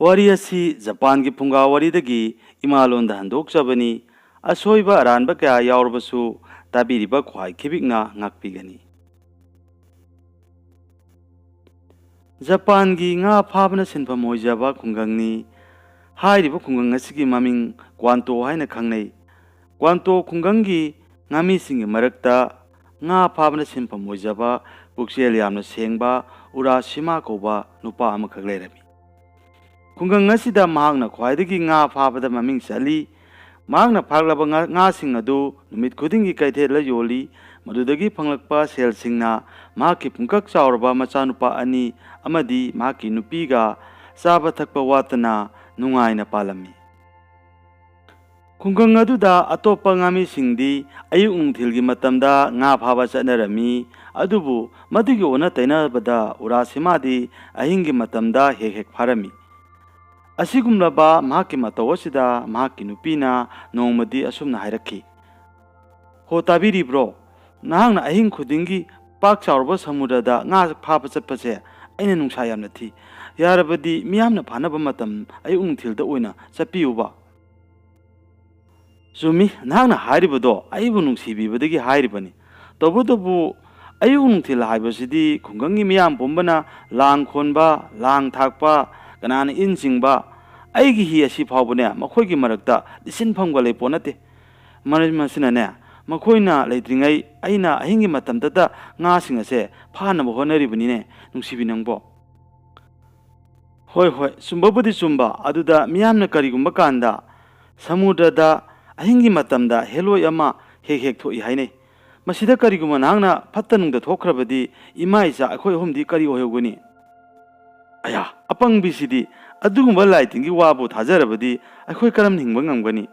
ꯋꯥꯔꯤ ꯑꯁꯤ ꯖꯄꯥꯟꯒꯤ ꯐꯨꯡꯒꯥ ꯋꯥꯔꯤꯗꯒꯤ ꯏꯃꯥꯂꯣꯟꯗ ꯍꯟꯗꯣꯛꯆꯕꯅꯤ꯫ ꯑꯁꯣꯏꯕ ꯑꯔꯥꯟꯕ ꯀꯌꯥ ꯌꯥꯎꯔꯕꯁꯨ ꯇꯥꯕꯤꯔꯤꯕ ꯈ꯭ꯋꯥꯏ ꯈꯤꯕꯤꯛꯅ ꯉꯥꯛꯄꯤꯒꯅꯤ꯫ ꯖꯄꯥꯟꯒꯤ ꯉꯥ ꯐꯥꯕꯅ ꯁꯤꯟꯐꯝ ꯑꯣꯏꯖꯕ ꯈꯨꯡꯒꯪꯅꯤ꯫ ꯍꯥꯏꯔꯤꯕ ꯈꯨꯡꯒꯪ ꯑꯁꯤꯒꯤ ꯃꯃꯤꯡ ꯀ꯭ꯋꯥꯟꯇꯣ ꯍꯥꯏꯅ ꯈꯪꯅꯩ꯫ ꯀ꯭ꯋꯥꯟꯇꯣ ꯈꯨꯡꯒꯪꯒꯤ ꯉꯥꯃꯤꯁꯤꯡꯒꯤ ꯃꯔꯛꯇ ꯉꯥ ꯐꯥꯕꯅ ꯁꯤꯟꯐꯝ ꯑꯣꯏꯖꯕ ꯄꯨꯛꯆꯦꯜ ꯌꯥꯝꯅ ꯁꯦꯡꯕ ꯎꯔꯥꯁꯤꯃꯥ ꯀꯧꯕ ꯅꯨꯄꯥ ꯑꯃꯈꯛ ꯂꯩꯔꯝꯃꯤ꯫ ꯈꯨꯡꯒꯪ ꯑꯁꯤꯗ ꯃꯍꯥꯛꯅ ꯈ꯭ꯋꯥꯏꯗꯒꯤ ꯉꯥ ꯐꯥꯕꯗ ꯃꯃꯤꯡ ꯆꯠꯂꯤ꯫ ꯃꯍꯥꯛꯅ ꯐꯥꯒꯠꯂꯕ ꯉꯥꯁꯤꯡ ꯑꯗꯨ ꯅꯨꯃꯤꯠ ꯈꯨꯗꯤꯡꯒꯤ ꯀꯩꯊꯦꯜꯗ ꯌꯣꯜꯂꯤ꯫ ꯃꯗꯨꯗꯒꯤ ꯐꯪꯂꯛꯄ ꯁꯦꯜꯁꯤꯡꯅ ꯃꯍꯥꯛꯀꯤ ꯄꯨꯡꯀꯛ ꯆꯥꯎꯔꯕ ꯃꯆꯥꯅꯨꯄꯥ ꯑꯅꯤ ꯑꯃꯗꯤ ꯃꯍꯥꯛꯀꯤ ꯅꯨꯄꯤꯒ ꯆꯥꯕ ꯊꯛꯄ ꯋꯥꯠꯇꯅ ꯅꯨꯡꯉꯥꯏꯅ ꯄꯥꯜꯂꯝꯃꯤ꯫ ꯈꯨꯡꯒꯪ ꯑꯗꯨꯗ ꯑꯇꯣꯞꯄ ꯉꯥꯃꯤꯁꯤꯡꯗꯤ ꯑꯌꯨꯛ ꯅꯨꯡꯊꯤꯜꯒꯤ ꯃꯇꯝꯗ ꯉꯥ ꯐꯥꯕ ꯆꯠꯅꯔꯝꯃꯤ꯫ ꯑꯗꯨꯕꯨ ꯃꯗꯨꯒꯤ ꯑꯣꯟꯅ ꯇꯩꯅꯕꯗ ꯎꯔꯥꯁꯤꯃꯥꯗꯤ ꯑꯍꯤꯡꯒꯤ ꯃꯇꯝꯗ ꯍꯦꯛ ꯍꯦꯛ ꯐꯥꯔꯝꯃꯤ꯫ ꯑꯁꯤꯒꯨꯝꯂꯕ ꯃꯍꯥꯛꯀꯤ ꯃꯇꯧ ꯑꯁꯤꯗ ꯃꯍꯥꯛꯀꯤ ꯅꯨꯄꯤꯅ ꯅꯣꯡꯃꯗꯤ ꯑꯁꯨꯝꯅ ꯍꯥꯏꯔꯛꯈꯤ, "ꯍꯣ ꯇꯥꯕꯤꯔꯤꯕ꯭ꯔꯣ, ꯅꯍꯥꯛꯅ ꯑꯍꯤꯡ ꯈꯨꯗꯤꯡꯒꯤ ꯄꯥꯛ ꯆꯥꯎꯔꯕ ꯁꯃꯨꯗ꯭ꯔꯗ ꯉꯥ ꯐꯥꯕ ꯆꯠꯄꯁꯦ ꯑꯩꯅ ꯅꯨꯡꯁꯥ ꯌꯥꯝꯅ ꯊꯤ꯫ ꯌꯥꯔꯕꯗꯤ ꯃꯤꯌꯥꯝꯅ ꯐꯥꯅꯕ ꯃꯇꯝ ꯑꯌꯨꯛ ꯅꯨꯡꯊꯤꯜꯗ ꯑꯣꯏꯅ ꯆꯠꯄꯤꯌꯨꯕ"꯫ "ꯆꯨꯝꯃꯤ, ꯅꯍꯥꯛꯅ ꯍꯥꯏꯔꯤꯕꯗꯣ ꯑꯩꯕꯨ ꯅꯨꯡꯁꯤꯕꯤꯕꯗꯒꯤ ꯍꯥꯏꯔꯤꯕꯅꯤ꯫ ꯇꯧꯕꯇꯕꯨ ꯑꯌꯨꯛ ꯅꯨꯡꯊꯤꯜ ꯍꯥꯏꯕꯁꯤꯗꯤ ꯈꯨꯡꯒꯪꯒꯤ ꯃꯤꯌꯥꯝ ꯄꯨꯝꯕꯅ ꯂꯥꯡ ꯈꯣꯟꯕ, ꯂꯥꯡ ꯊꯥꯛꯄ, ꯀꯅꯥꯅ ꯏꯟ ꯆꯤꯡꯕ, ꯑꯩꯒꯤ ꯍꯤ ꯑꯁꯤ ꯐꯥꯎꯕꯅꯦ ꯃꯈꯣꯏꯒꯤ ꯃꯔꯛꯇ ꯂꯤꯠꯁꯤꯟꯐꯝꯒ ꯂꯩꯄꯣꯠ ꯅꯠꯇꯦ꯫ ꯃꯔꯝ ꯑꯁꯤꯅꯅꯦ ꯃꯈꯣꯏꯅ ꯂꯩꯇ꯭ꯔꯤꯉꯩ ꯑꯩꯅ ꯑꯍꯤꯡꯒꯤ ꯃꯇꯝꯗꯇ ꯉꯥꯁꯤꯡ ꯑꯁꯦ ꯐꯥꯅꯕ ꯍꯣꯠꯅꯔꯤꯕꯅꯤꯅꯦ ꯅꯨꯡꯁꯤꯕꯤ ꯅꯪꯕꯣ"꯫ "ꯍꯣꯏ ꯍꯣꯏ, ꯆꯨꯝꯕꯕꯨꯗꯤ ꯆꯨꯝꯕ, ꯑꯗꯨꯗ ꯃꯤꯌꯥꯝꯅ ꯀꯔꯤꯒꯨꯝꯕ ꯀꯥꯟꯗ ꯁꯃꯨꯗ꯭ꯔꯗ ꯑꯍꯤꯡꯒꯤ ꯃꯇꯝꯗ ꯍꯦꯂꯣꯏ ꯑꯃ ꯍꯦꯛ ꯍꯦꯛ ꯊꯣꯛꯏ ꯍꯥꯏꯅꯩ꯫ ꯃꯁꯤꯗ ꯀꯔꯤꯒꯨꯝꯕ ꯅꯍꯥꯛꯅ ꯐꯠꯇ ꯅꯨꯡꯗ ꯊꯣꯛꯈ꯭ꯔꯕꯗꯤ ꯏꯃꯥ ꯏꯆꯥ ꯑꯩꯈꯣꯏ ꯑꯍꯨꯝꯗꯤ ꯀꯔꯤ ꯑꯣꯏꯍꯧꯒꯅꯤ"꯫ "ꯑꯌꯥ, ꯑꯄꯪꯕꯤꯁꯤꯗꯤ, ꯑꯗꯨꯒꯨꯝꯕ ꯂꯥꯏ-ꯇꯤꯟꯒꯤ ꯋꯥꯕꯨ ꯊꯥꯖꯔꯕꯗꯤ ꯑꯩꯈꯣꯏ ꯀꯔꯝꯅ ꯍꯤꯡꯕ ꯉꯝꯒꯅꯤ?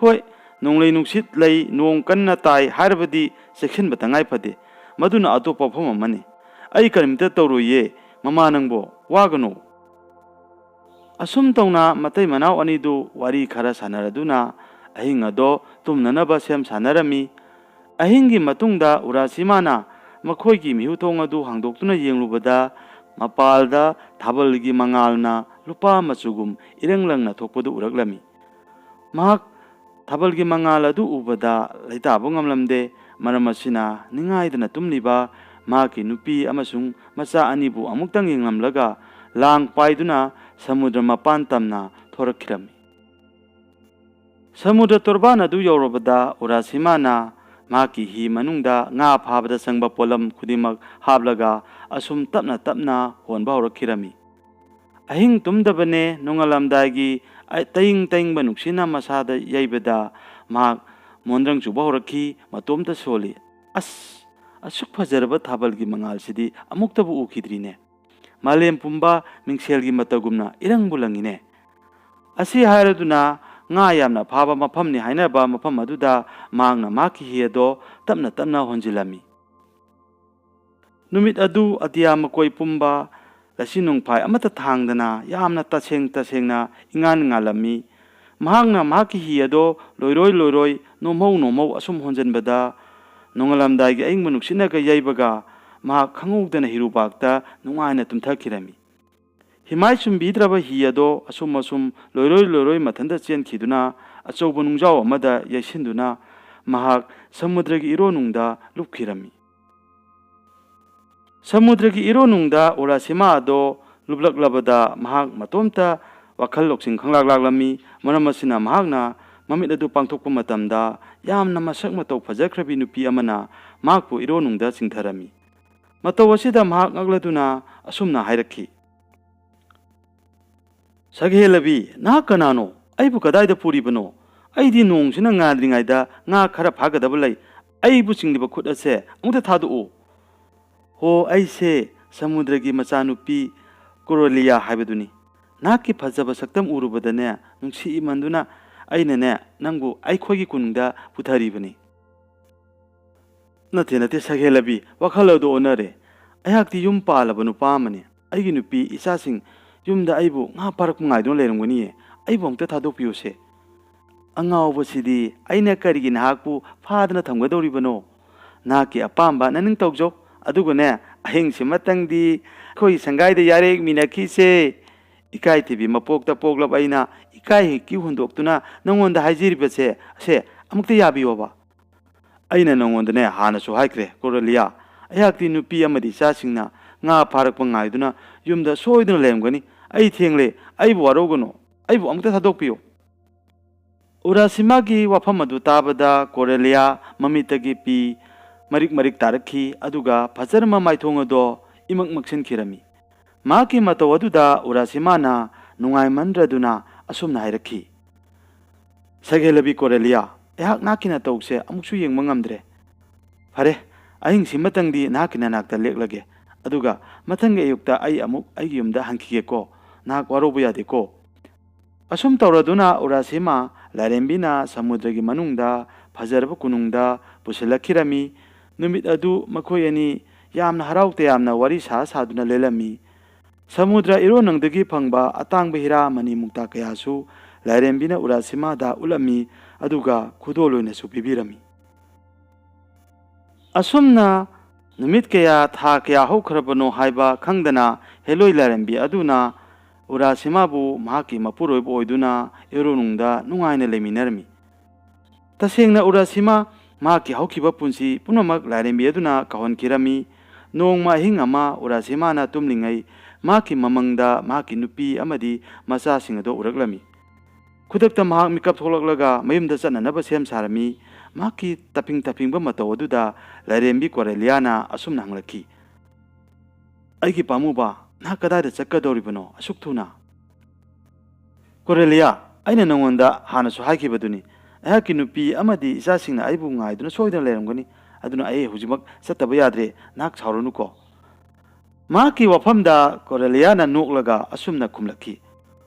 ꯍꯣꯏ, ꯅꯣꯡꯂꯩ ꯅꯨꯡꯁꯤꯠ ꯂꯩ, ꯅꯣꯡ ꯀꯟꯅ ꯇꯥꯏ ꯍꯥꯏꯔꯕꯗꯤ ꯆꯦꯛꯁꯤꯟꯕ ꯇꯉꯥꯏ ꯐꯗꯦ, ꯃꯗꯨꯅ ꯑꯇꯣꯞꯄ ꯋꯥꯐꯝ ꯑꯃꯅꯤ꯫ ꯑꯩ ꯀꯔꯤꯝꯇ ꯇꯧꯔꯣꯏꯌꯦ ꯃꯃꯥ, ꯅꯪꯕꯣ ꯋꯥꯒꯅꯨ"꯫ ꯑꯁꯨꯝ ꯇꯧꯅ ꯃꯇꯩ ꯃꯅꯥꯎ ꯑꯅꯤꯗꯨ ꯋꯥꯔꯤ ꯈꯔ ꯁꯥꯟꯅꯔꯗꯨꯅ ꯑꯍꯤꯡ ꯑꯗꯣ ꯇꯨꯝꯅꯅꯕ ꯁꯦꯝ ꯁꯥꯟꯅꯔꯝꯃꯤ꯫ ꯑꯍꯤꯡꯒꯤ ꯃꯇꯨꯡꯗ ꯎꯔꯥꯁꯤꯃꯥꯅ ꯃꯈꯣꯏꯒꯤ ꯃꯤꯍꯨꯊꯣꯡ ꯑꯗꯨ ꯍꯥꯡꯗꯣꯛꯇꯨꯅ ꯌꯦꯡꯂꯨꯕꯗ ꯃꯄꯥꯜꯗ ꯊꯥꯕꯜꯒꯤ ꯃꯉꯥꯜꯅ ꯂꯨꯄꯥ ꯃꯆꯨꯒꯨꯝ ꯏꯔꯪ ꯂꯪꯅ ꯊꯣꯛꯄꯗꯨ ꯎꯔꯛꯂꯝꯃꯤ꯫ ꯃꯍꯥꯛ ꯊꯥꯕꯜꯒꯤ ꯃꯉꯥꯜ ꯑꯗꯨ ꯎꯕꯗ ꯂꯩꯇꯥꯕ ꯉꯝꯂꯝꯗꯦ꯫ ꯃꯔꯝ ꯑꯁꯤꯅ ꯅꯤꯡꯉꯥꯏꯗꯅ ꯇꯨꯝꯂꯤꯕ ꯃꯍꯥꯛꯀꯤ ꯅꯨꯄꯤ ꯑꯃꯁꯨꯡ ꯃꯆꯥ ꯑꯅꯤꯕꯨ ꯑꯃꯨꯛꯇꯪ ꯌꯦꯡꯂꯝꯂꯒ ꯂꯥꯡ ꯄꯥꯏꯗꯨꯅ ꯁꯃꯨꯗ꯭ꯔ ꯃꯄꯥꯟ ꯇꯝꯅ ꯊꯣꯔꯛꯈꯤꯔꯝꯃꯤ꯫ ꯁꯃꯨꯗ꯭ꯔ ꯇꯣꯔꯕꯥꯟ ꯑꯗꯨ ꯌꯧꯔꯕꯗ ꯎꯔꯥꯁꯤꯃꯥꯅ ꯃꯍꯥꯛꯀꯤ ꯍꯤ ꯃꯅꯨꯡꯗ ꯉꯥ ꯐꯥꯕꯗ ꯆꯪꯕ ꯄꯣꯠꯂꯝ ꯈꯨꯗꯤꯡꯃꯛ ꯍꯥꯞꯂꯒ ꯑꯁꯨꯝ ꯇꯞꯅ ꯇꯞꯅ ꯍꯣꯟꯕ ꯍꯧꯔꯛꯈꯤꯔꯝꯃꯤ꯫ ꯑꯍꯤꯡ ꯇꯨꯝꯗꯕꯅꯦ꯫ ꯅꯣꯡꯉꯥꯜꯂꯝꯗꯥꯏꯒꯤ ꯇꯏꯪ ꯇꯏꯪꯕ ꯅꯨꯡꯁꯤꯠꯅ ꯃꯁꯥꯗ ꯌꯩꯕꯗ ꯃꯍꯥꯛ ꯃꯣꯟꯗ꯭ꯔꯪ ꯆꯨꯕ ꯍꯧꯔꯛꯈꯤ꯫ ꯃꯇꯣꯝꯇ ꯁꯣꯜꯂꯤ꯫ "ꯑꯁ, ꯑꯁꯨꯛ ꯐꯖꯔꯕ ꯊꯥꯕꯜꯒꯤ ꯃꯉꯥꯜꯁꯤꯗꯤ ꯑꯃꯨꯛꯇꯕꯨ ꯎꯈꯤꯗ꯭ꯔꯤꯅꯦ꯫ ꯃꯥꯂꯦꯝ ꯄꯨꯝꯕ ꯃꯤꯡꯁꯦꯜꯒꯤ ꯃꯇꯧꯒꯨꯝꯅ ꯏꯔꯪꯕꯨ ꯂꯪꯏꯅꯦ"꯫ ꯑꯁꯤ ꯍꯥꯏꯔꯗꯨꯅ ꯉꯥ ꯌꯥꯝꯅ ꯐꯥꯕ ꯃꯐꯝꯅꯤ ꯍꯥꯏꯅꯕ ꯃꯐꯝ ꯑꯗꯨꯗ ꯃꯍꯥꯛꯅ ꯃꯍꯥꯛꯀꯤ ꯍꯤ ꯑꯗꯣ ꯇꯞꯅ ꯇꯞꯅ ꯍꯣꯟꯖꯤꯜꯂꯝꯃꯤ꯫ ꯅꯨꯃꯤꯠ ꯑꯗꯨ ꯑꯇꯤꯌꯥ ꯃꯀꯣꯏ ꯄꯨꯝꯕ ꯂꯩꯆꯤꯜ ꯅꯣꯡꯐꯥꯏ ꯑꯃꯠꯇ ꯊꯥꯡꯗꯅ ꯌꯥꯝꯅ ꯇꯁꯦꯡ ꯇꯁꯦꯡꯅ ꯏꯉꯥꯟ ꯉꯥꯜꯂꯝꯃꯤ꯫ ꯃꯍꯥꯛꯅ ꯃꯍꯥꯛꯀꯤ ꯍꯤ ꯑꯗꯣ ꯂꯣꯏꯔꯣꯏ ꯂꯣꯏꯔꯣꯏ ꯅꯣꯝꯍꯧ ꯅꯣꯝꯍꯧ ꯑꯁꯨꯝ ꯍꯣꯟꯖꯟꯕꯗ ꯅꯣꯡꯉꯥꯜꯂꯝꯗꯥꯏꯒꯤ ꯑꯏꯪꯕ ꯅꯨꯡꯁꯤꯠꯅꯒ ꯌꯩꯕꯒ ꯃꯍꯥꯛ ꯈꯪꯍꯧꯗꯅ ꯍꯤꯔꯨꯕꯥꯛꯇ ꯅꯨꯡꯉꯥꯏꯅ ꯇꯨꯝꯊꯈꯤꯔꯝꯃꯤ꯫ ꯍꯤꯃꯥꯏ ꯆꯨꯝꯕꯤꯗ꯭ꯔꯕ ꯍꯤ ꯑꯗꯣ ꯑꯁꯨꯝ ꯑꯁꯨꯝ ꯂꯣꯏꯔꯣꯏ ꯂꯣꯏꯔꯣꯏ ꯃꯊꯟꯇ ꯆꯦꯟꯈꯤꯗꯨꯅ ꯑꯆꯧꯕ ꯅꯨꯡꯖꯥꯎ ꯑꯃꯗ ꯌꯩꯁꯤꯟꯗꯨꯅ ꯃꯍꯥꯛ ꯁꯃꯨꯗ꯭ꯔꯒꯤ ꯏꯔꯣꯟꯅꯨꯡꯗ ꯂꯨꯞꯈꯤꯔꯝꯃꯤ꯫ ꯁꯃꯨꯗ꯭ꯔꯒꯤ ꯏꯔꯣꯟꯅꯨꯡꯗ ꯎꯔꯥꯁꯤꯃꯥ ꯑꯗꯣ ꯂꯨꯞꯂꯛꯂꯕꯗ ꯃꯍꯥꯛ ꯃꯇꯣꯝꯇ ꯋꯥꯈꯜ ꯂꯧꯁꯤꯡ ꯈꯪꯂꯥꯛ ꯂꯥꯛꯂꯝꯃꯤ꯫ ꯃꯔꯝ ꯑꯁꯤꯅ ꯃꯍꯥꯛꯅ ꯃꯃꯤꯠ ꯑꯗꯨ ꯄꯥꯡꯊꯣꯛꯄ ꯃꯇꯝꯗ ꯌꯥꯝꯅ ꯃꯁꯛ ꯃꯇꯧ ꯐꯖꯈ꯭ꯔꯕꯤ ꯅꯨꯄꯤ ꯑꯃꯅ ꯃꯍꯥꯛꯄꯨ ꯏꯔꯣꯟꯅꯨꯡꯗ ꯆꯤꯡꯊꯔꯝꯃꯤ꯫ ꯃꯇꯧ ꯑꯁꯤꯗ ꯃꯍꯥꯛ ꯉꯛꯂꯗꯨꯅ ꯑꯁꯨꯝꯅ ꯍꯥꯏꯔꯛꯈꯤ, "ꯁꯛꯍꯦꯜꯂꯕꯤ, ꯅꯍꯥꯛ ꯀꯅꯥꯅꯣ? ꯑꯩꯕꯨ ꯀꯗꯥꯏꯗ ꯄꯨꯔꯤꯕꯅꯣ? ꯑꯩꯗꯤ ꯅꯣꯡꯁꯤꯅ ꯉꯥꯟꯗ꯭ꯔꯤꯉꯩꯗ ꯉꯥ ꯈꯔ ꯐꯥꯒꯗꯕ ꯂꯩ꯫ ꯑꯩꯕꯨ ꯆꯤꯡꯂꯤꯕ ꯈꯨꯠ ꯑꯁꯦ ꯑꯃꯨꯛꯇ ꯊꯥꯗꯣꯛꯎ"꯫ "ꯍꯣ, ꯑꯩꯁꯦ ꯁꯃꯨꯗ꯭ꯔꯒꯤ ꯃꯆꯥꯅꯨꯄꯤ ꯀꯣꯔꯦꯂꯤꯌꯥ ꯍꯥꯏꯕꯗꯨꯅꯤ꯫ ꯅꯍꯥꯛꯀꯤ ꯐꯖꯕ ꯁꯛꯇꯝ ꯎꯔꯨꯕꯗꯅꯦ ꯅꯨꯡꯁꯤꯃꯟꯗꯨꯅ ꯑꯩꯅꯅꯦ ꯅꯪꯕꯨ ꯑꯩꯈꯣꯏꯒꯤ ꯀꯣꯅꯨꯡꯗ ꯄꯨꯊꯔꯤꯕꯅꯤ"꯫ "ꯅꯠꯇꯦ ꯅꯠꯇꯦ ꯁꯛꯍꯦꯜꯂꯕꯤ, ꯋꯥꯈꯜ ꯑꯗꯨ ꯑꯣꯟꯅꯔꯦ꯫ ꯑꯩꯍꯥꯛꯇꯤ ꯌꯨꯝ ꯄꯥꯜꯂꯕ ꯅꯨꯄꯥ ꯑꯃꯅꯤ꯫ ꯑꯩꯒꯤ ꯅꯨꯄꯤ ꯏꯆꯥꯁꯤꯡ ꯌꯨꯝꯗ ꯑꯩꯕꯨ ꯉꯥ ꯐꯥꯔꯛꯄ ꯉꯥꯏꯗꯨꯅ ꯂꯩꯔꯝꯒꯅꯤꯌꯦ꯫ ꯑꯩꯕꯨ ꯑꯃꯨꯛꯇ ꯊꯥꯗꯣꯛꯄꯤꯌꯨꯁꯦ"꯫ "ꯑꯉꯥꯎꯕꯁꯤꯗꯤ, ꯑꯩꯅ ꯀꯔꯤꯒꯤ ꯅꯍꯥꯛꯄꯨ ꯐꯥꯗꯅ ꯊꯝꯒꯗꯧꯔꯤꯕꯅꯣ? ꯅꯍꯥꯛꯀꯤ ꯑꯄꯥꯝꯕ ꯅꯅꯤꯡ ꯇꯧꯖꯧ꯫ ꯑꯗꯨꯒꯅꯦ ꯑꯍꯤꯡꯁꯤꯃꯇꯪꯗꯤ ꯑꯩꯈꯣꯏꯒꯤ ꯁꯪꯒꯥꯏꯗ ꯌꯥꯔꯦ ꯌꯦꯛꯃꯤꯟꯅꯈꯤꯁꯦ"꯫ Ikai tibi mapokta poklab aina ikai ki hundoktuna nangonda haijiribase ase amukta yabiyoba. Aina nangonda hana su haikre Corelia. Ayakti nupi amadi chasingna nga pharakpa ngaiduna yumda soiduna lemgani ai thengle aibu warogano aibu amukta thadokpiyo. Urasimagi wafam adu tabada Corelia mamitagi pi marik marik tarakhi aduga phajarma maithongado imak maksin khirami. Maki mataw aduda Urasimana nungai mandraduna asumna hairakhi. Sagelabi Corelia ehak nakina tawse amuksu yengma ngamdre. Fare ahing simatangdi nakina nakta leklage. Aduga mathange ayukta ai amuk ai yumda hankhige ko nak warobu yade ko. Asum tawraduna Urasima larembina samudragi manungda phajarba kunungda pusilakhirami. Numit adu makoyani yamna haraukte yamna wari sa saduna lelami. Samudra iro nangdagi phangba atangba hira mani mukta kayasu lairembina Urasima da ulami aduga khudoloina su pibirami. Asumna numit kaya tha kaya hokhrabano haiba khangdana heloi lairembi aduna Urasima bu mahaki mapuroibo oiduna iro nungda nungaina leminarmi. Tasengna Urasima mahaki haukiba punsi punamak lairembi aduna kahon-kirami. Nongma hingama Urasimana tumlingai maki mamangda maki nupi amadi masa singado uraklami. Kudakta mahak mikap tholaklaga mayumda chananaba sem sarami maki taping ba mataw aduda lairembi Coreliana asumna hanglaki. Aigi pamuba na kadayda chakadoribano asuk thuna. Corelia aina nangonda hanasu haikibaduni ayaki nupi amadi isasingna aibu ngaiduna soidana leramgani aduna ai hujimak sataba yadre nak chaurunuko. Maki wafamda Coreliana noklaga asumna kumlaki.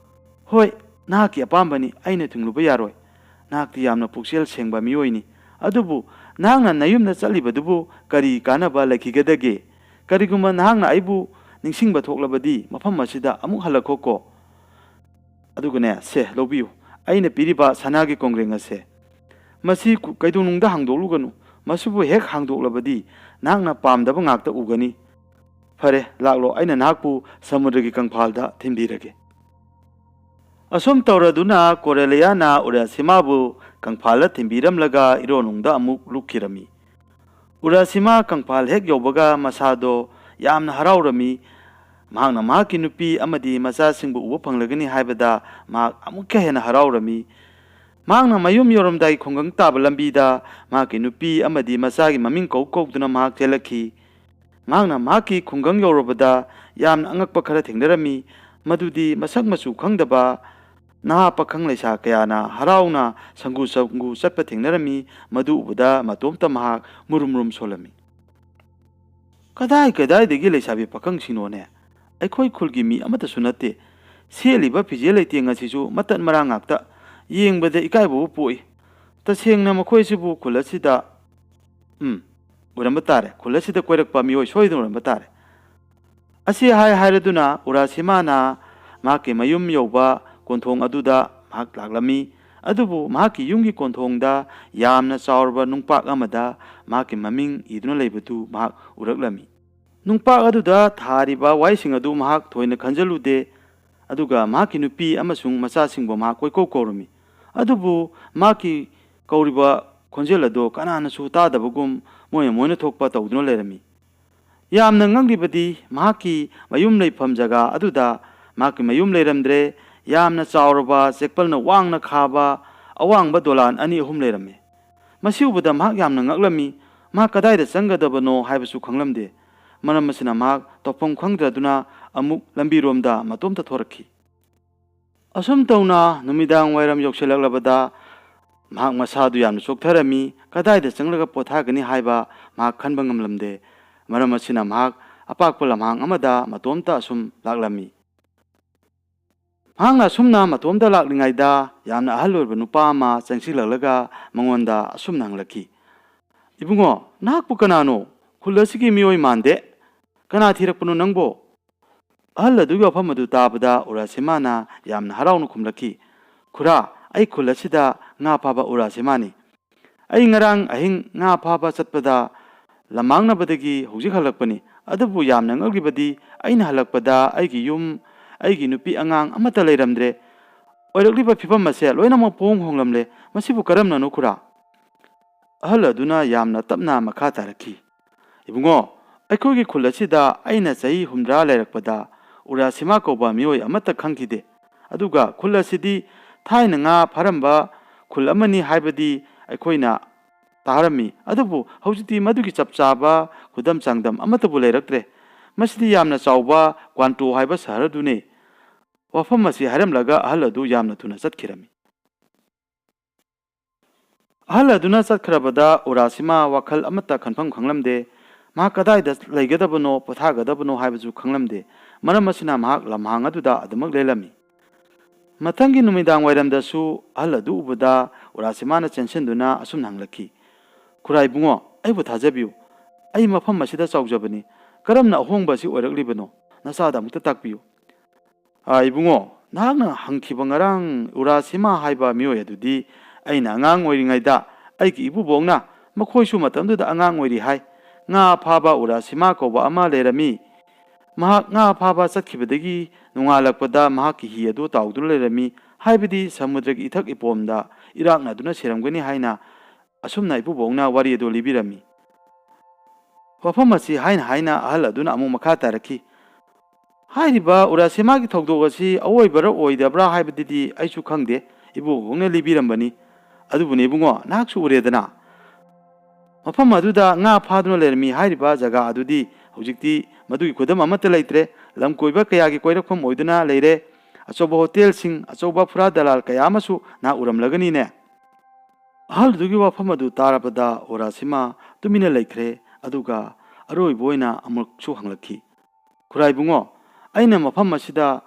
Hoi naki apambani aina thungluba yaroi. Nakti yamna puksel sengba miyoini. Adubu nahangna nayumna chalibadubu kari kanaba lakhigadage. Kariguma nahangna aibu ningsingba thoklabadi mafam asida amuk halakhoko. Adugane se lobiyu aina piriba sanagi kongreng ase. Masi kaidunungda hangdoluganu. Masubu hek hangdoklabadi nahangna pamdaba ngakta ugani. Fare laklo aina nahakpu samudragi kangphalda thimbirage. Asum tawraduna Coreliana Urasimabu kangphala thimbiramlaga ironungda amuk lukhirami. Urasima kangphal hek yobaga masado yamna haraurami. Mahakna mahaki nupi amadi masasingbu uba phanglagani haibada mahak amukka hena haraurami. Mahakna mayum yoramdai khongang taba lambida mahaki nupi amadi masagi maming kaukduna mahak chelakhi. Mahakna mahaki khongang yorabada yamna angakpa khara thengdarami. Madudi masak masu khangdaba naha pakhang leisa kayana harauna sangu chatpa thengdarami. Madu ubada matomta mahak murum solami. Kadai dagi leisabi pakhang sinone aikhoi khulgi mi amata sunate seliba phije leite ngasisu matan marang ngakta yengbada ikaibu poi tasengna makhoi kulasida uramba tare kulasida koirakpa mioi soidun uramba tare asi hairaduna Urasimana mahaki mayum yoba konthong aduda mahak laklami. Adubu mahaki yumgi konthongda yamna chaurba nungpak amada mahaki maming iduna leibatu mahak uraklami. Nungpak aduda thariba waising adu mahak thoina khanjalude. Aduga mahaki nupi amasung masasingbo mahak koikorumi. Adubu mahaki kauriba khonjel ado kananasu tadabagum moina thokpa tawduna lerami. Yamna nganglibadi mahaki mayum leifam jaga aduda mahaki mayum leiramdre yamna chauraba chekpalna wangna khaba awangba dolan ani ahum leirame. Masi ubada mahak yamna ngaklami mahak kadaida changadabano haibasu khanglamde. Maram asina mahak topam khangdraduna amuk lambiromda matomta thorakhi. Asum tawna numidang wairam yokselaklabada mahak masadu yamna soktharami kadaida changlaga pothagani haiba mahak khanba ngamlamde. Maram asina mahak apakpa lamhang amada matomta asum laklami. Mahakna asumna matomta laklingaida yamna ahal oiba nupa ama changsilaklaga mangonda asumna hanglaki. Ibungo nahakpu kanano khulasigi mioi mande kana thirakpano nangbo. Ahal adugi wafam adu tabada Urasimana yamna harauna khumlaki. Khura ai khulasida nga phaba Urasimani. Ai ngarang ahing nga phaba chatpada lamangna badagi hojik halakpani. Adubu yamna ngaglibadi aina halakpada aigi yum ꯑꯩꯒꯤ ꯅꯨꯄꯤ ꯑꯉꯥꯡ ꯑꯃꯠꯇ ꯂꯩꯔꯝꯗ꯭ꯔꯦ ꯑꯣꯏꯔꯛꯂꯤꯕ ꯐꯤꯕꯝ ꯑꯁꯦ ꯂꯣꯏꯅꯃꯛ ꯄꯣꯡ ꯍꯣꯡꯂꯝꯂꯦ ꯃꯁꯤꯕꯨ ꯀꯔꯝꯅꯅꯣ ꯈꯨꯔꯥ ꯑꯍꯜ ꯑꯗꯨꯅ ꯌꯥꯝꯅ ꯇꯞꯅ ꯃꯈꯥ ꯇꯥꯔꯛꯈꯤ ꯏꯕꯨꯡꯉꯣ ꯑꯩꯈꯣꯏꯒꯤ ꯈꯨꯜ ꯑꯁꯤꯗ ꯑꯩꯅ ꯆꯍꯤ 60 ꯂꯩꯔꯛꯄꯗ ꯎꯔꯥꯁꯤꯃꯥ ꯀꯧꯕ ꯃꯤꯑꯣꯏ ꯑꯃꯠꯇ ꯈꯪꯈꯤꯗꯦ ꯑꯗꯨꯒ ꯈꯨꯜ ꯑꯁꯤꯗꯤ ꯊꯥꯏꯅ ꯉꯥ ꯐꯥꯔꯝꯕ ꯈꯨꯜ ꯑꯃꯅꯤ ꯍꯥꯏꯕꯗꯤ ꯑꯩꯈꯣꯏꯅ ꯇꯥꯔꯝꯃꯤ ꯑꯗꯨꯕꯨ ꯍꯧꯖꯤꯛꯇꯤ ꯃꯗꯨꯒꯤ ꯆꯞ ꯆꯥꯕ ꯈꯨꯗꯝ ꯆꯥꯡꯗꯝ ꯑꯃꯠꯇꯕꯨ ꯂꯩꯔꯛꯇ꯭ꯔꯦ ꯃꯁꯤꯗꯤ ꯌꯥꯝꯅ ꯆꯥꯎꯕ ꯀ꯭ꯋꯥꯟꯇꯣ ꯍꯥꯏꯕ ꯁꯍꯔꯗꯨꯅꯤ ꯋꯥꯐꯝ ꯑꯁꯤ ꯍꯥꯏꯔꯝꯂꯒ ꯑꯍꯜ ꯑꯗꯨ ꯌꯥꯝꯅ ꯊꯨꯅ ꯆꯠꯈꯤꯔꯝꯃꯤ ꯑꯍꯜ ꯑꯗꯨꯅ ꯆꯠꯈ꯭ꯔꯕꯗ ꯎꯔꯥꯁꯤꯃꯥ ꯋꯥꯈꯜ ꯑꯃꯠꯇ ꯈꯟꯐꯝ ꯈꯪꯂꯝꯗꯦ ꯃꯍꯥꯛ ꯀꯗꯥꯏꯗ ꯂꯩꯒꯗꯕꯅꯣ ꯄꯣꯊꯥꯒꯗꯕꯅꯣ ꯍꯥꯏꯕꯁꯨ ꯈꯪꯂꯝꯗꯦ ꯃꯔꯝ ꯑꯁꯤꯅ ꯃꯍꯥꯛ ꯂꯝꯍꯥꯡ ꯑꯗꯨꯗ ꯑꯗꯨꯃꯛ ꯂꯦꯜꯂꯝꯃꯤ ꯃꯊꯪꯒꯤ ꯅꯨꯃꯤꯗꯥꯡ ꯋꯥꯏꯔꯝꯗꯁꯨ ꯑꯍꯜ ꯑꯗꯨ ꯎꯕꯗ ꯎꯔꯥꯁꯤꯃꯥꯅ ꯆꯦꯟꯁꯤꯟꯗꯨꯅ ꯑꯁꯨꯝꯅ ꯍꯪꯂꯛꯈꯤ ꯈꯨꯔꯥ ꯏꯕꯨꯡꯉꯣ ꯑꯩꯕꯨ ꯊꯥꯖꯕꯤꯌꯨ ꯑꯩ ꯃꯐꯝ ꯑꯁꯤꯗ ꯆꯥꯎꯖꯕꯅꯤ ꯀꯔꯝꯅ ꯑꯍꯣꯡꯕ ꯑꯁꯤ ꯑꯣꯏꯔꯛꯂꯤꯕꯅꯣ ꯅꯆꯥꯗ ꯑꯃꯨꯛꯇ ꯇꯥꯛꯄꯤꯌꯨ ꯏꯕꯨꯡꯉꯣ ꯅꯍꯥꯛꯅ ꯍꯪꯈꯤꯕ ꯉꯔꯥꯡ ꯎꯔꯥꯁꯤꯃꯥ ꯍꯥꯏꯕ ꯃꯤꯑꯣꯏ ꯑꯗꯨꯗꯤ ꯑꯩꯅ ꯑꯉꯥꯡ ꯑꯣꯏꯔꯤꯉꯩꯗ ꯑꯩꯒꯤ ꯏꯄꯨꯕꯣꯛꯅ ꯃꯈꯣꯏꯁꯨ ꯃꯇꯝꯗꯨꯗ ꯑꯉꯥꯡ ꯑꯣꯏꯔꯤ ꯍꯥꯏ ꯉꯥ ꯐꯥꯕ ꯎꯔꯥꯁꯤꯃꯥ ꯀꯧꯕ ꯑꯃ ꯂꯩꯔꯝꯃꯤ ꯃꯍꯥꯛ ꯉꯥ ꯐꯥꯕ ꯆꯠꯈꯤꯕꯗꯒꯤ ꯅꯣꯡꯉꯥꯜꯂꯛꯄꯗ ꯃꯍꯥꯛꯀꯤ ꯍꯤ ꯑꯗꯨ ꯇꯥꯎꯗꯨꯅ ꯂꯩꯔꯝꯃꯤ ꯍꯥꯏꯕꯗꯤ ꯁꯃꯨꯗ꯭ꯔꯒꯤ ꯏꯊꯛ ꯏꯄꯣꯝꯗ ꯏꯔꯥꯛꯅꯗꯨꯅ ꯁꯤꯔꯝꯒꯅꯤ ꯍꯥꯏꯅ ꯑꯁꯨꯝꯅ ꯏꯄꯨꯕꯣꯛꯅ ꯋꯥꯔꯤ ꯑꯗꯨ ꯂꯤꯕꯤꯔꯝꯃꯤ ꯋꯥꯐꯝ ꯑꯁꯤ ꯍꯥꯏꯅ ꯍꯥꯏꯅ ꯑꯍꯜ ꯑꯗꯨꯅ ꯑꯃꯨꯛ ꯃꯈꯥ ꯇꯥꯔꯛꯈꯤ ꯍꯥꯏꯔꯤꯕ ꯎꯔꯥꯁꯤꯃꯥꯒꯤ ꯊꯧꯗꯣꯛ ꯑꯁꯤ ꯑꯋꯣꯏꯕꯔ ꯑꯣꯏꯗꯕ꯭ꯔꯥ ꯍꯥꯏꯕꯗꯨꯗꯤ ꯑꯩꯁꯨ ꯈꯪꯗꯦ ꯏꯕꯨꯕꯣꯛꯅ ꯂꯤꯕꯤꯔꯝꯕꯅꯤ ꯑꯗꯨꯕꯨꯅꯦ ꯏꯕꯨꯡꯉꯣ ꯅꯍꯥꯛꯁꯨ ꯎꯔꯦꯗꯅ ꯃꯐꯝ ꯑꯗꯨꯗ ꯉꯥ ꯐꯥꯗꯨꯅ ꯂꯩꯔꯝꯃꯤ ꯍꯥꯏꯔꯤꯕ ꯖꯒꯥ ꯑꯗꯨꯗꯤ ꯍꯧꯖꯤꯛꯇꯤ ꯃꯗꯨꯒꯤ ꯈꯨꯗꯝ ꯑꯃꯠꯇ ꯂꯩꯇ꯭ꯔꯦ ꯂꯝ ꯀꯣꯏꯕ ꯀꯌꯥꯒꯤ ꯀꯣꯏꯔꯛꯐꯝ ꯑꯣꯏꯗꯨꯅ ꯂꯩꯔꯦ ꯑꯆꯧꯕ ꯍꯣꯇꯦꯜꯁꯤꯡ ꯑꯆꯧꯕ ꯐꯨꯔꯥ ꯗꯂꯥꯜ ꯀꯌꯥ ꯑꯃꯁꯨ ꯅꯍꯥꯛ ꯎꯔꯝꯂꯒꯅꯤꯅꯦ ꯑꯍꯜꯗꯨꯒꯤ ꯋꯥꯐꯝ ꯑꯗꯨ ꯇꯥꯔꯕꯗ ꯎꯔꯥꯁꯤꯃꯥ ꯇꯨꯃꯤꯟꯅ ꯂꯩꯈ꯭ꯔꯦ ꯑꯗꯨꯒ ꯑꯔꯣꯏꯕ ꯑꯣꯏꯅ ꯑꯃꯨꯛꯁꯨ ꯍꯪꯂꯛꯈꯤ ꯈꯨꯔꯥ ꯏꯕꯨꯡꯉꯣ ꯑꯩꯅ ꯃꯐꯝ ꯑꯁꯤꯗ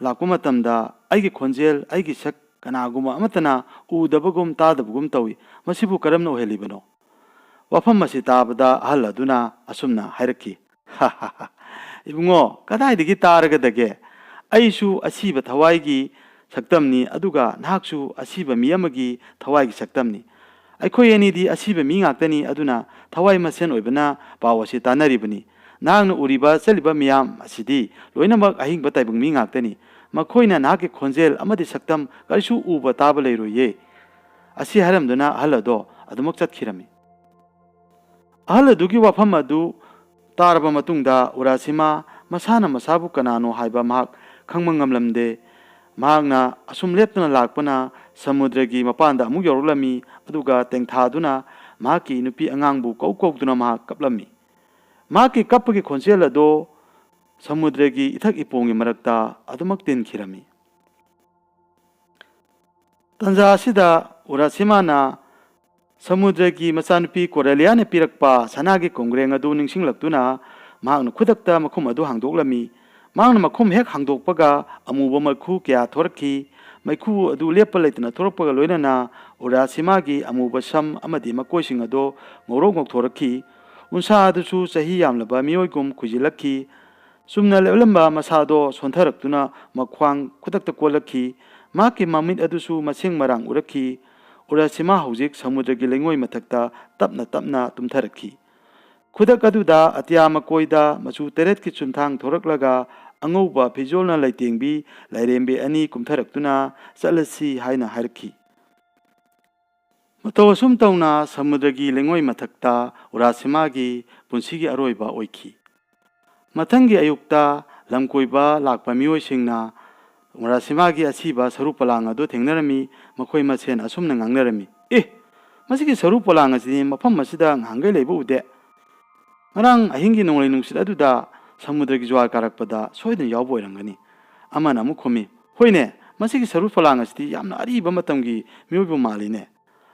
ꯂꯥꯛꯄ ꯃꯇꯝꯗ ꯑꯩꯒꯤ ꯈꯣꯟꯖꯦꯜ ꯑꯩꯒꯤ ꯁꯛ ꯀꯅꯥꯒꯨꯝꯕ ꯑꯃꯠꯇꯅ ꯎꯗꯕꯒꯨꯝ ꯇꯥꯗꯕꯒꯨꯝ ꯇꯧꯏ ꯃꯁꯤꯕꯨ ꯀꯔꯝꯅ ꯑꯣꯏꯍꯜꯂꯤꯕꯅꯣ ꯋꯥꯐꯝ ꯑꯁꯤ ꯇꯥꯕꯗ ꯑꯍꯜ ꯑꯗꯨꯅ ꯑꯁꯨꯝꯅ ꯍꯥꯏꯔꯛꯈꯤ ꯏꯕꯨꯡꯉꯣ ꯀꯗꯥꯏꯗꯒꯤ ꯇꯥꯔꯒꯗꯒꯦ ꯑꯩꯁꯨ ꯑꯁꯤꯕ ꯊꯋꯥꯏꯒꯤ ꯁꯛꯇꯝꯅꯤ ꯑꯗꯨꯒ ꯅꯍꯥꯛꯁꯨ ꯑꯁꯤꯕ ꯃꯤ ꯑꯃꯒꯤ ꯊꯋꯥꯏꯒꯤ ꯁꯛꯇꯝꯅꯤ ꯑꯩꯈꯣꯏ ꯑꯅꯤꯗꯤ ꯑꯁꯤꯕ ꯃꯤ ꯉꯥꯛꯇꯅꯤ ꯑꯗꯨꯅ ꯊꯋꯥꯏ ꯃꯁꯦꯟ ꯑꯣꯏꯕꯅ ꯄꯥꯎ ꯑꯁꯤ ꯇꯥꯟꯅꯔꯤꯕꯅꯤ ꯅꯍꯥꯛꯅ ꯎꯔꯤꯕ ꯆꯠꯂꯤꯕ ꯃꯤꯌꯥꯝ ꯑꯁꯤꯗꯤ ꯂꯣꯏꯅꯃꯛ ꯑꯍꯤꯡꯕ ꯇꯥꯏꯕꯪ ꯃꯤ ꯉꯥꯛꯇꯅꯤ ꯃꯈꯣꯏꯅ ꯅꯍꯥꯛꯀꯤ ꯈꯣꯟꯖꯦꯜ ꯑꯃꯗꯤ ꯁꯛꯇꯝ ꯀꯔꯤꯁꯨ ꯎꯕ ꯇꯥꯕ ꯂꯩꯔꯣꯏꯌꯦ ꯑꯁꯤ ꯍꯥꯏꯔꯝꯗꯨꯅ ꯑꯍꯜ ꯑꯗꯣ ꯑꯗꯨꯃꯛ ꯆꯠꯈꯤꯔꯝꯃꯤ ꯑꯍꯜ ꯑꯗꯨꯒꯤ ꯋꯥꯐꯝ ꯑꯗꯨ ꯇꯥꯔꯕ ꯃꯇꯨꯡꯗ ꯎꯔꯥꯁꯤꯃꯥ ꯃꯁꯥꯅ ꯃꯁꯥꯕꯨ ꯀꯅꯥꯅꯣ ꯍꯥꯏꯕ ꯃꯍꯥꯛ ꯈꯪꯕ ꯉꯝꯂꯝꯗꯦ ꯃꯍꯥꯛꯅ ꯑꯁꯨꯝ ꯂꯦꯞꯇꯨꯅ ꯂꯥꯛꯄꯅ ꯁꯃꯨꯗ꯭ꯔꯒꯤ ꯃꯄꯥꯟꯗ ꯑꯃꯨꯛ ꯌꯧꯔꯛꯂꯝꯃꯤ ꯑꯗꯨꯒ ꯇꯦꯡꯊꯥꯗꯨꯅ ꯃꯍꯥꯛꯀꯤ ꯅꯨꯄꯤ ꯑꯉꯥꯡꯕꯨ ꯀꯧꯗꯨꯅ ꯃꯍꯥꯛ ꯀꯞꯂꯝꯃꯤ ꯃꯍꯥꯛꯀꯤ ꯀꯞꯄꯒꯤ ꯈꯣꯟꯖꯦꯜ ꯑꯗꯣ ꯁꯃꯨꯗ꯭ꯔꯒꯤ ꯏꯊꯛ ꯏꯄꯣꯝꯒꯤ ꯃꯔꯛꯇ ꯑꯗꯨꯃꯛ ꯇꯤꯟꯈꯤꯔꯝꯃꯤ ꯇꯟꯖꯥ ꯑꯁꯤꯗ ꯎꯔꯥꯁꯤꯃꯥꯅ ꯁꯃꯨꯗ꯭ꯔꯒꯤ ꯃꯆꯥꯅꯨꯄꯤ ꯀꯣꯔꯦꯂꯤꯌꯥꯅ ꯄꯤꯔꯛꯄ ꯁꯅꯥꯒꯤ ꯀꯣꯡꯒ꯭ꯔꯦꯡ ꯑꯗꯨ ꯅꯤꯡꯁꯤꯡꯂꯛꯇꯨꯅ ꯃꯍꯥꯛꯅ ꯈꯨꯗꯛꯇ ꯃꯈꯨꯝ ꯑꯗꯨ ꯍꯥꯡꯗꯣꯛꯂꯝꯃꯤ ꯃꯍꯥꯛꯅ ꯃꯈꯨꯝ ꯍꯦꯛ ꯍꯥꯡꯗꯣꯛꯄꯒ ꯑꯃꯨꯕ ꯃꯩꯈꯨ ꯀꯌꯥ ꯊꯣꯔꯛꯈꯤ ꯃꯩꯈꯨ ꯑꯗꯨ ꯂꯦꯞꯄ ꯂꯩꯇꯅ ꯊꯣꯔꯛꯄꯒ ꯂꯣꯏꯅꯅ ꯎꯔꯥꯁꯤꯃꯥꯒꯤ ꯑꯃꯨꯕ ꯁꯝ ꯑꯃꯗꯤ ꯃꯀꯣꯏꯁꯤꯡ ꯑꯗꯨ ꯉꯧꯔꯣꯛ ꯉꯧꯊꯣꯔꯛꯈꯤ ꯎꯟꯁꯥ ꯑꯗꯨꯁꯨ ꯆꯍꯤ ꯌꯥꯝꯂꯕ ꯃꯤꯑꯣꯏꯒꯨꯝ ꯈꯨꯏꯖꯤꯜꯂꯛꯈꯤ ꯆꯨꯝꯅ ꯂꯦꯞꯂꯝꯕ ꯃꯁꯥꯗꯣ ꯁꯣꯟꯊꯔꯛꯇꯨꯅ ꯃꯈ꯭ꯋꯥꯡ ꯈꯨꯗꯛꯇ ꯀꯣꯜꯂꯛꯈꯤ ꯃꯍꯥꯛꯀꯤ ꯃꯃꯤꯠ ꯑꯗꯨꯁꯨ ꯃꯁꯦꯡ ꯃꯔꯥꯡ ꯎꯔꯛꯈꯤ ꯎꯔꯥꯁꯤꯃꯥ ꯍꯧꯖꯤꯛ ꯁꯃꯨꯗ꯭ꯔꯒꯤ ꯂꯩꯉꯣꯏ ꯃꯊꯛꯇ ꯇꯞꯅ ꯇꯞꯅ ꯇꯨꯝꯊꯔꯛꯈꯤ ꯈꯨꯗꯛ ꯑꯗꯨꯗ ꯑꯇꯤꯌꯥ ꯃꯀꯣꯏꯗ ꯃꯆꯨ ꯇꯔꯦꯠꯀꯤ ꯆꯨꯝꯊꯥꯡ ꯊꯣꯔꯛꯂꯒ ꯑꯉꯧꯕ ꯐꯤꯖꯣꯜꯅ ꯂꯩꯇꯦꯡꯕꯤ ꯂꯥꯏꯔꯦꯝꯕꯤ ꯑꯅꯤ ꯀꯨꯝꯊꯔꯛꯇꯨꯅ ꯆꯠꯂꯁꯤ ꯍꯥꯏꯅ ꯍꯥꯏꯔꯛꯈꯤ ꯃꯇꯧ ꯑꯁꯨꯝ ꯇꯧꯅ ꯁꯃꯨꯗ꯭ꯔꯒꯤ ꯂꯩꯉꯣꯏ ꯃꯊꯛꯇ ꯎꯔꯥꯁꯤꯃꯥꯒꯤ ꯄꯨꯟꯁꯤꯒꯤ ꯑꯔꯣꯏꯕ ꯑꯣꯏꯈꯤ ꯃꯊꯪꯒꯤ ꯑꯌꯨꯛꯇ ꯂꯝꯀꯣꯏꯕ ꯂꯥꯛꯄ ꯃꯤꯑꯣꯏꯁꯤꯡꯅ ꯎꯔꯥꯁꯤꯃꯥꯒꯤ ꯑꯁꯤꯕ ꯁꯔꯨ ꯄꯣꯂꯥꯡ ꯑꯗꯨ ꯊꯦꯡꯅꯔꯝꯃꯤ ꯃꯈꯣꯏ ꯃꯁꯦꯟ ꯑꯁꯨꯝꯅ ꯉꯥꯡꯅꯔꯝꯃꯤ ꯃꯁꯤꯒꯤ ꯁꯔꯨ ꯄꯣꯂꯥꯡ ꯑꯁꯤꯗꯤ ꯃꯐꯝ ꯑꯁꯤꯗ ꯉꯍꯥꯟꯒꯩ ꯂꯩꯕ ꯎꯗꯦ ꯉꯔꯥꯡ ꯑꯍꯤꯡꯒꯤ ꯅꯣꯡꯂꯩ ꯅꯨꯡꯁꯤꯠ ꯑꯗꯨꯗ ꯁꯃꯨꯗ꯭ꯔꯒꯤ ꯖ꯭ꯋꯥꯔ ꯀꯥꯔꯛꯄꯗ ꯁꯣꯏꯗꯅ ꯌꯥꯎꯕ ꯑꯣꯏꯔꯝꯒꯅꯤ ꯑꯃꯅ ꯑꯃꯨꯛ ꯈꯨꯝꯃꯤ ꯍꯣꯏꯅꯦ ꯃꯁꯤꯒꯤ ꯁꯔꯨ ꯄꯣꯂꯥꯡ ꯑꯁꯤꯗꯤ ꯌꯥꯝꯅ ꯑꯔꯤꯕ ꯃꯇꯝꯒꯤ ꯃꯤꯑꯣꯏꯕ ꯃꯥꯜꯂꯤꯅꯦ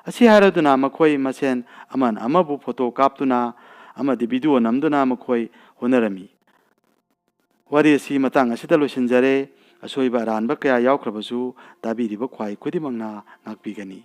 ꯑꯁꯤ ꯍꯥꯏꯔꯗꯨꯅꯃꯈꯣꯏ ꯃꯁꯦꯟ ꯑꯃꯅ ꯑꯃꯕꯨ ꯐꯣꯇꯣ ꯀꯥꯞꯇꯨꯅ ꯑꯃꯗꯤ ꯚꯤꯗꯤꯑꯣ ꯅꯝꯗꯨꯅ ꯃꯈꯣꯏ ꯍꯣꯠꯅꯔꯝꯃꯤ ꯋꯥꯔꯤ ꯑꯁꯤ ꯃꯇꯥꯡ ꯑꯁꯤꯗ ꯂꯣꯏꯁꯤꯟꯖꯔꯦ ꯑꯁꯣꯏꯕ ꯑꯔꯥꯟꯕ ꯀꯌꯥ ꯌꯥꯎꯈ꯭ꯔꯕꯁꯨ ꯇꯥꯕꯤꯔꯤꯕ ꯈ꯭ꯋꯥꯏ ꯈꯨꯗꯤꯡꯃꯛꯅ ꯉꯥꯛꯄꯤꯒꯅꯤ